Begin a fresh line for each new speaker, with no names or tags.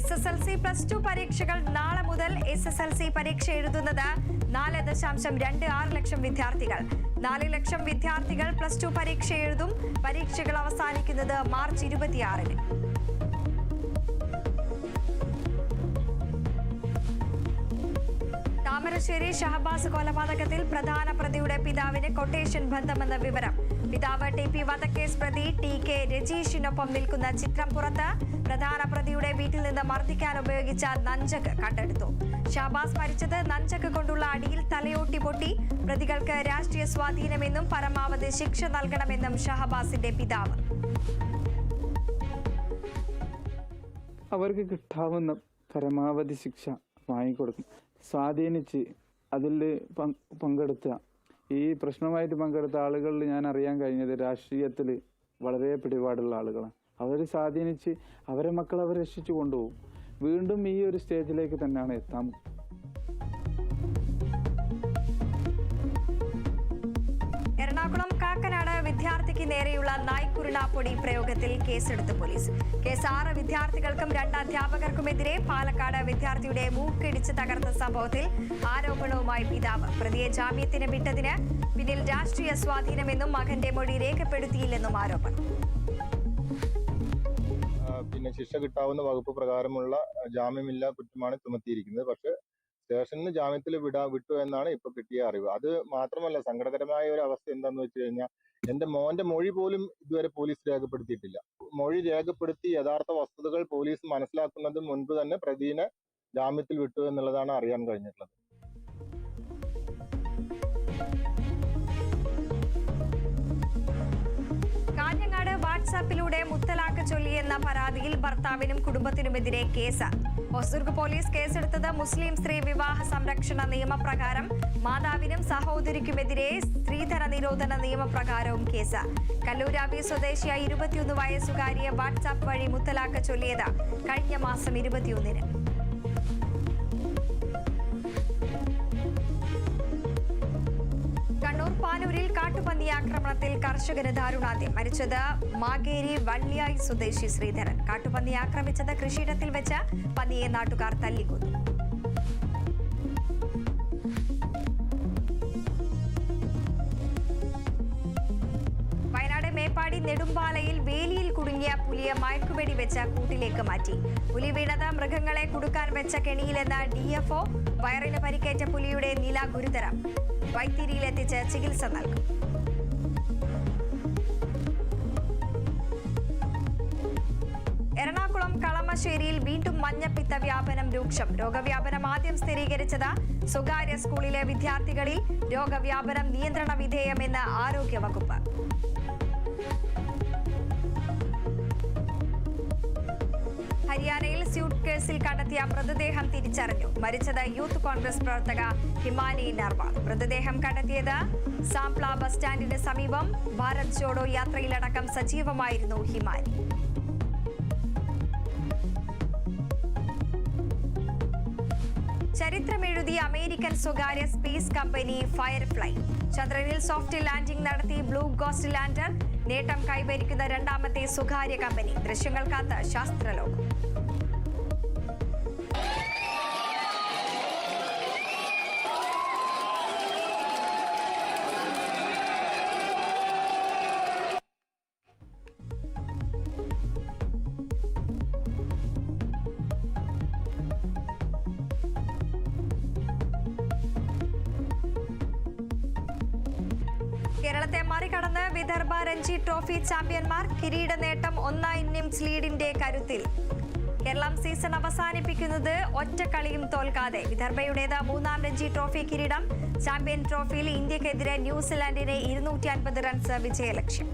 SSLC +2 പരീക്ഷകൾ നാളെ മുതൽ SSLC പരീക്ഷ എഴുതുന്നത് 4.26 ലക്ഷം വിദ്യാർത്ഥികൾ. 4 ലക്ഷം വിദ്യാർത്ഥികൾ +2 പരീക്ഷ എഴുതും. പരീക്ഷകൾ അവസാനിക്കുന്നത് മാർച്ച് 26-ന്. താമരശ്ശേരി ഷഹബാസ് കൊലപാതകത്തിൽ പ്രധാന പ്രതിയുടെ പിതാവിന് കൊട്ടേഷൻ ബന്ധമെന്ന വിവരം. പിതാവ് TP വധക്കേസ് പ്രതി TK രജീഷിനൊപ്പം നിൽക്കുന്ന ചിത്രം പുറത്ത്. പ്രധാന പ്രതിയുടെ വീട്ടിൽ നിന്ന് മർദ്ദിക്കാൻ ഉപയോഗിച്ച നഞ്ചക് കണ്ടെടുത്തു. ഷഹബാസ് മരിച്ചത് നഞ്ചക് കൊണ്ടുള്ള അടിയിൽ തലയോട്ടി പൊട്ടി. പ്രതികൾക്ക് രാഷ്ട്രീയ സ്വാധീനമെന്നും പരമാവധി ശിക്ഷ നൽകണമെന്നും ഷഹബാസിന്റെ പിതാവ്.
അവർക്ക് കിട്ടാവുന്ന പരമാവധി ശിക്ഷ വാങ്ങിക്കൊടുക്കും. സ്വാധീനിച്ച് അതിൽ പങ്കെടുത്ത ഈ പ്രശ്നമായിട്ട് പങ്കെടുത്ത ആളുകളിൽ ഞാൻ അറിയാൻ കഴിഞ്ഞത് രാഷ്ട്രീയത്തിൽ വളരെ പിടിപാടുള്ള ആളുകളാണ്. അവർ സ്വാധീനിച്ച് അവരെ മക്കൾ അവർ രക്ഷിച്ചു കൊണ്ടുപോകും. വീണ്ടും ഈ ഒരു സ്റ്റേജിലേക്ക് തന്നെയാണ് എത്താൻ.
എറണാകുളം കാക്കനാട് വിദ്യാർത്ഥിക്ക് നേരെയുള്ള നായ്ക്കുരുണാപ്പൊടി പ്രയോഗത്തിൽ കേസെടുത്ത് പോലീസ്. കേസ് 6 വിദ്യാർത്ഥികൾക്കും 2 അധ്യാപകർക്കുമെതിരെ. പാലക്കാട് വിദ്യാർത്ഥിയുടെ മൂക്കിടിച്ച് തകർത്ത സംഭവത്തിൽ ആരോപണവുമായി പിതാവ്. പ്രതിയെ ജാമ്യത്തിന് വിട്ടതിന് പിന്നിൽ രാഷ്ട്രീയ സ്വാധീനമെന്നും മകന്റെ മൊഴി രേഖപ്പെടുത്തിയില്ലെന്നും ആരോപണം.
പിന്നെ ശിക്ഷ കിട്ടാവുന്ന വകുപ്പ് പ്രകാരമുള്ള ജാമ്യമില്ലാ കുറ്റമാണ് ചുമത്തിയിരിക്കുന്നത്. പക്ഷെ സ്റ്റേഷനിൽ ജാമ്യത്തിൽ വിട്ടു എന്നാണ് ഇപ്പൊ കിട്ടിയ അറിവ്. അത് മാത്രമല്ല, സങ്കടകരമായ ഒരു അവസ്ഥ എന്താന്ന് വെച്ച് കഴിഞ്ഞാൽ എന്റെ മോന്റെ മൊഴി പോലും ഇതുവരെ പോലീസ് രേഖപ്പെടുത്തിയിട്ടില്ല. മൊഴി രേഖപ്പെടുത്തി യഥാർത്ഥ വസ്തുതകൾ പോലീസ് മനസ്സിലാക്കുന്നതിന് മുൻപ് തന്നെ പ്രതിനെ ജാമ്യത്തിൽ വിട്ടു എന്നുള്ളതാണ് അറിയാൻ കഴിഞ്ഞിട്ടുള്ളത്.
കാഞ്ഞങ്ങാട് വാട്സാപ്പിലൂടെ മുത്തലാഖ് ചൊല്ലിയെന്ന പരാതിയിൽ ഭർത്താവിനും കുടുംബത്തിനുമെതിരെ കേസ്. ഹൊസൂർഗ് പോലീസ് കേസെടുത്തത് മുസ്ലിം സ്ത്രീ വിവാഹ സംരക്ഷണ നിയമപ്രകാരം. മാതാവിനും സഹോദരിക്കുമെതിരെ സ്ത്രീധന നിരോധന നിയമപ്രകാരവും കേസ്. കല്ലൂരാവി സ്വദേശിയായ 21 വയസ്സുകാരിയെ വാട്സാപ്പ് വഴി മുത്തലാഖ് ചൊല്ലിയത് കഴിഞ്ഞ മാസം 21-ന്. കണ്ണൂർ പാനൂരിൽ കാട്ടുപന്നി ആക്രമണത്തിൽ കർഷകന് ദാരുണാന്ത്യം. മരിച്ചത് മാഗേരി വള്ളിയായി സ്വദേശി ശ്രീധരൻ. കാട്ടുപന്നി ആക്രമിച്ചത് കൃഷിയിടത്തിൽ വെച്ച്. പന്നിയെ നാട്ടുകാർ തല്ലിക്കൊന്നു. വയനാട് മേപ്പാടി നെടുമ്പാലയിൽ വേലിയിൽ കുടുങ്ങിയ പുലിയെ മയക്കുവെടി വെച്ച് കൂട്ടിലേക്ക് മാറ്റി. പുലി വീണത് മൃഗങ്ങളെ കുടുക്കാൻ വെച്ച കെണിയിലെന്ന DFO. വയറിന് പരിക്കേറ്റ പുലിയുടെ നില ഗുരുതരം. വൈത്തിരിയിലെത്തിച്ച് ചികിത്സ നൽകും. എറണാകുളം കളമശ്ശേരിയിൽ വീണ്ടും മഞ്ഞപ്പിത്ത വ്യാപനം രൂക്ഷം. രോഗവ്യാപനം ആദ്യം സ്ഥിരീകരിച്ചത് സ്വകാര്യ സ്കൂളിലെ വിദ്യാർത്ഥികളിൽ. രോഗവ്യാപനം നിയന്ത്രണ വിധേയമെന്ന് ആരോഗ്യവകുപ്പ്. ഹരിയാനയിൽ സ്യൂട്ട് കേസിൽ കണ്ടെത്തിയ മൃതദേഹം തിരിച്ചറിഞ്ഞു. മരിച്ചത് യൂത്ത് കോൺഗ്രസ് പ്രവർത്തക ഹിമാനി നർവാൾ. മൃതദേഹം കണ്ടെത്തിയത് സാംപ്ല ബസ് സ്റ്റാൻഡിന് സമീപം. ഭാരത് ജോഡോ യാത്രയിലടക്കം സജീവമായിരുന്നു ഹിമാനി. ചരിത്രമെഴുതി അമേരിക്കൻ സ്വകാര്യ സ്പേസ് കമ്പനി ഫയർഫ്ലൈ. ചന്ദ്രനിൽ സോഫ്റ്റ് ലാൻഡിംഗ് നടത്തി ബ്ലൂ ഗോസ്റ്റ് ലാൻഡർ. നേട്ടം കൈവരിക്കുന്ന 2ാമത്തെ സ്വകാര്യ കമ്പനി. ദൃശ്യങ്ങൾ കാത്ത് ശാസ്ത്രലോകം. കേരളത്തെ മറികടന്ന് വിദർഭ രഞ്ജി ട്രോഫി ചാമ്പ്യന്മാർ. കിരീട നേട്ടം 1 ഇന്നിംഗ്സ് ലീഡിന്റെ കരുത്തിൽ. കേരളം സീസൺ അവസാനിപ്പിക്കുന്നത് ഒറ്റക്കളിയും തോൽക്കാതെ. വിദർഭയുടേത് 3ാം രഞ്ജി ട്രോഫി കിരീടം. ചാമ്പ്യൻ ട്രോഫിയിൽ ഇന്ത്യക്കെതിരെ ന്യൂസിലാൻഡിനെ 250 റൺസ് വിജയലക്ഷ്യം.